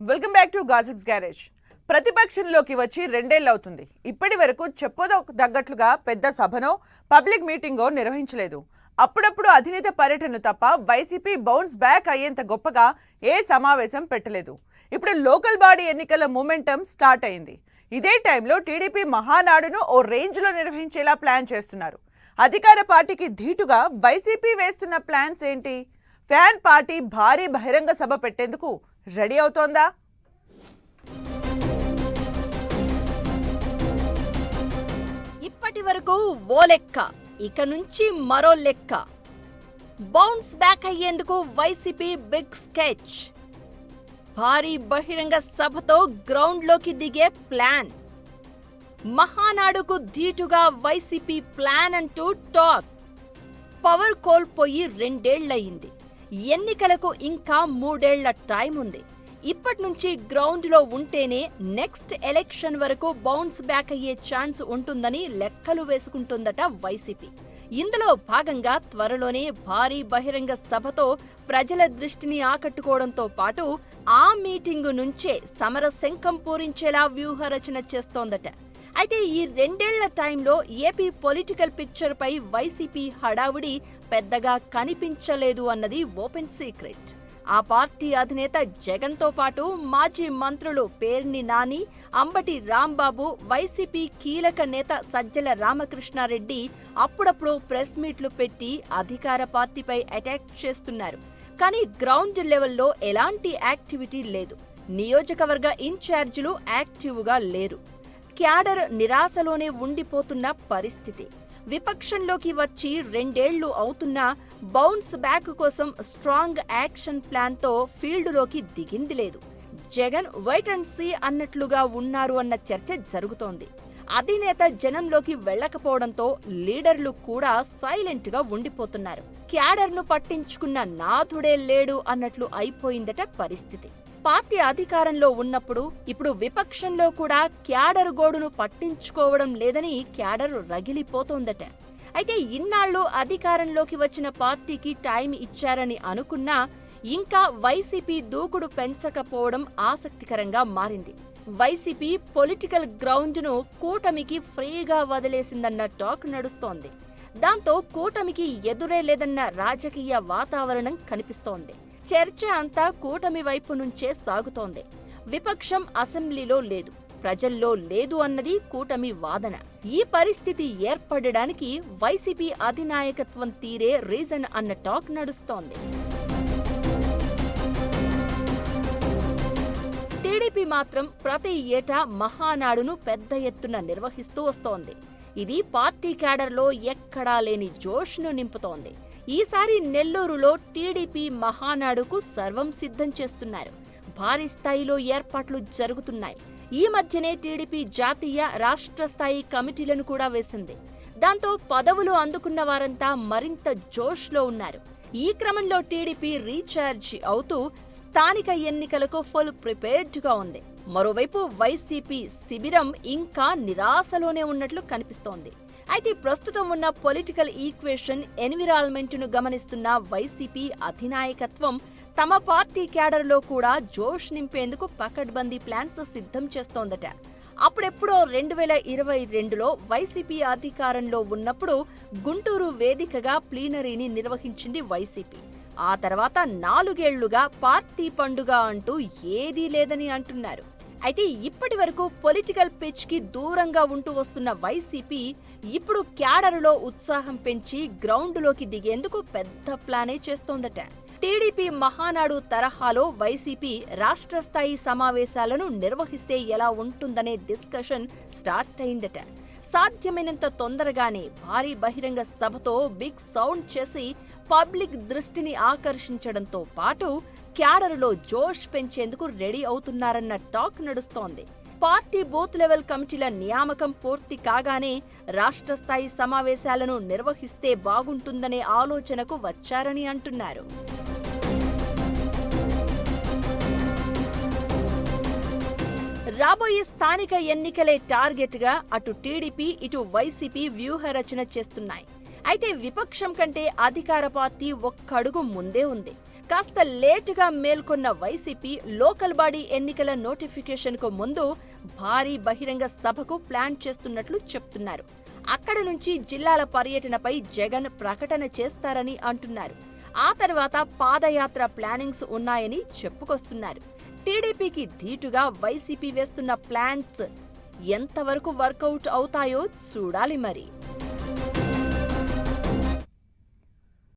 Welcome back to gossips garage. ప్రతిపక్షంలోకి వచ్చి రెండేళ్లవుతుంది. ఇప్పటి వరకు తగ్గట్లుగా పెద్ద సభనో పబ్లిక్ మీటింగో నిర్వహించలేదు. అప్పుడప్పుడు అధినేత పర్యటన తప్ప వైసీపీ బౌన్స్ బ్యాక్ అయ్యేంత గొప్పగా ఏ సమావేశం పెట్టలేదు. ఇప్పుడు లోకల్ బాడీ ఎన్నికల మూమెంటం స్టార్ట్ అయింది. ఇదే టైంలో టీడీపీ మహానాడును ఓ రేంజ్లో నిర్వహించేలా ప్లాన్ చేస్తున్నారు. అధికార పార్టీకి ధీటుగా వైసీపీ వేస్తున్న ప్లాన్స్ ఏంటి? ఫ్యాన్ పార్టీ భారీ బహిరంగ సభ పెట్టేందుకు రెడీ అవుతోందా? ఇప్పటి వరకు ఓ లెక్క, ఇక నుంచి మరో లెక్క. బౌన్స్ బ్యాక్ అయ్యేందుకు వైసీపీ బిగ్ స్కెచ్. భారీ బహిరంగ సభతో గ్రౌండ్లోకి దిగే ప్లాన్. మహానాడుకు ధీటుగా వైసీపీ ప్లాన్ అంటూ టాక్. పవర్ కోల్పోయి రెండేళ్లయింది. ఎన్నికలకు ఇంకా 3 ఏళ్ల టైం ఉంది. ఇప్పటి నుంచి గ్రౌండ్లో ఉంటేనే నెక్స్ట్ ఎలక్షన్ వరకు బౌన్స్ బ్యాక్ అయ్యే ఛాన్స్ ఉంటుందని లెక్కలు వేసుకుంటుందట వైసీపీ. ఇందులో భాగంగా త్వరలోనే భారీ బహిరంగ సభతో ప్రజల దృష్టిని ఆకట్టుకోవడంతో పాటు ఆ మీటింగు నుంచే సమరశంఖం పూరించేలా వ్యూహరచన చేస్తోందట. అయితే ఈ 2 ఏళ్ల టైంలో ఏపీ పొలిటికల్ పిక్చర్ పై వైసీపీ హడావుడి పెద్దగా కనిపించలేదు అన్నది ఓపెన్ సీక్రెట్. ఆ పార్టీ అధినేత జగన్తో పాటు మాజీ మంత్రులు పేర్ని నాని, అంబటి రాంబాబు, వైసీపీ కీలక నేత సజ్జల రామకృష్ణారెడ్డి అప్పుడప్పుడు ప్రెస్ మీట్లు పెట్టి అధికార పార్టీపై అటాక్ చేస్తున్నారు. కానీ గ్రౌండ్ లెవెల్లో ఎలాంటి యాక్టివిటీ లేదు. నియోజకవర్గ ఇన్ఛార్జీలు యాక్టివ్గా లేరు. క్యాడర్ నిరాశలోనే ఉండిపోతున్న పరిస్థితి. విపక్షంలోకి వచ్చి 2 ఏళ్లు అవుతున్నా బౌన్స్ బ్యాక్ కోసం స్ట్రాంగ్ యాక్షన్ ప్లాన్తో ఫీల్డ్లోకి దిగింది లేదు. జగన్ వైట్ అండ్ సీ అన్నట్లుగా ఉన్నారు అన్న చర్చ జరుగుతోంది. అధినేత జనంలోకి వెళ్లకపోవడంతో లీడర్లు కూడా సైలెంట్గా ఉండిపోతున్నారు. క్యాడర్ను పట్టించుకున్న నాథుడే లేడు అన్నట్లు అయిపోయిందట పరిస్థితి. పార్టీ అధికారంలో ఉన్నప్పుడు ఇప్పుడు విపక్షంలో కూడా క్యాడర్ గోడును పట్టించుకోవడం లేదని క్యాడర్ రగిలిపోతోందట. అయితే ఇన్నాళ్లు అధికారంలోకి వచ్చిన పార్టీకి టైం ఇచ్చారని అనుకున్నా ఇంకా వైసీపీ దూకుడు పెంచకపోవడం ఆసక్తికరంగా మారింది. వైసీపీ పొలిటికల్ గ్రౌండ్ను కూటమికి ఫ్రీగా వదిలేసిందన్న టాక్ నడుస్తోంది. దాంతో కూటమికి ఎదురే లేదన్న రాజకీయ వాతావరణం కనిపిస్తోంది. చర్చ అంతా కూటమి వైపు నుంచే సాగుతోంది. విపక్షం అసెంబ్లీలో లేదు, ప్రజల్లో లేదు అన్నది కూటమి వాదన. ఈ పరిస్థితి ఏర్పడడానికి వైసీపీ అధినాయకత్వం తీరే రీజన్ అన్న టాక్ నడుస్తోంది. టీడీపీ మాత్రం ప్రతి ఏటా మహానాడును పెద్ద ఎత్తున నిర్వహిస్తూ వస్తోంది. ఇది పార్టీ క్యాడర్లో ఎక్కడా లేని జోష్ను నింపుతోంది. ఈసారి నెల్లూరులో టీడీపీ మహానాడుకు సర్వం సిద్ధం చేస్తున్నారు. భారీ స్థాయిలో ఏర్పాట్లు జరుగుతున్నాయి. ఈ మధ్యనే టీడీపీ జాతీయ, రాష్ట్ర స్థాయి కమిటీలను కూడా వేసింది. దాంతో పదవులు అందుకున్న వారంతా మరింత జోష్లో ఉన్నారు. ఈ క్రమంలో టీడీపీ రీఛార్జ్ అవుతూ స్థానిక ఎన్నికలకు ఫుల్ ప్రిపేర్డ్గా ఉంది. మరోవైపు వైసీపీ శిబిరం ఇంకా నిరాశలోనే ఉన్నట్లు కనిపిస్తోంది. అయితే ప్రస్తుతం ఉన్న పొలిటికల్ ఈక్వేషన్, ఎన్విరాన్మెంట్ను గమనిస్తున్న వైసీపీ అధినాయకత్వం తమ పార్టీ క్యాడర్లో కూడా జోష్ నింపేందుకు పకడ్బందీ ప్లాన్స్ సిద్ధం చేస్తోందట. అప్పుడెప్పుడో 2022లో వైసీపీ అధికారంలో ఉన్నప్పుడు గుంటూరు వేదికగా ప్లీనరీని నిర్వహించింది వైసీపీ. ఆ తర్వాత 4 ఏళ్లుగా పార్టీ పండుగ అంటూ ఏదీ లేదని అంటున్నారు. అయితే ఇప్పటి వరకు పొలిటికల్ పిచ్ కి దూరంగా ఉంటూ వస్తున్న వైసీపీ ఇప్పుడు క్యాడర్లో ఉత్సాహం పెంచి గ్రౌండ్లోకి దిగేందుకు పెద్ద ప్లానే చేస్తోందట. టీడీపీ మహానాడు తరహాలో వైసీపీ రాష్ట్ర స్థాయి సమావేశాలను నిర్వహిస్తే ఎలా ఉంటుందనే డిస్కషన్ స్టార్ట్ అయిందట. సాధ్యమైనంత తొందరగానే భారీ బహిరంగ సభతో బిగ్ సౌండ్ చేసి పబ్లిక్ దృష్టిని ఆకర్షించడంతో పాటు క్యాడర్లో జోష్ పెంచేందుకు రెడీ అవుతున్నారన్న టాక్ నడుస్తోంది. పార్టీ బూత్ లెవెల్ కమిటీల నియామకం పూర్తి కాగానే రాష్ట్ర స్థాయి సమావేశాలను నిర్వహిస్తే బాగుంటుందనే ఆలోచనకు వచ్చారని అంటున్నారు. రాబోయే స్థానిక ఎన్నికలే టార్గెట్గా అటు టీడీపీ, ఇటు వైసీపీ వ్యూహరచన చేస్తున్నాయి. అయితే విపక్షం కంటే అధికార పార్టీ ఒక్కడుగు ముందే ఉంది. కాస్త లేటుగా మేల్కొన్న వైసీపీ లోకల్ బాడీ ఎన్నికల నోటిఫికేషన్కు ముందు భారీ బహిరంగ సభకు ప్లాన్ చేస్తున్నట్లు చెప్తున్నారు. అక్కడ నుంచి జిల్లాల పర్యటనపై జగన్ ప్రకటన చేస్తారని అంటున్నారు. ఆ తర్వాత పాదయాత్ర ప్లానింగ్స్ ఉన్నాయని చెప్పుకొస్తున్నారు. టీడీపీకి ధీటుగా వైసీపీ వేస్తున్న ప్లాన్స్ ఎంతవరకు వర్కౌట్ అవుతాయో చూడాలి మరి.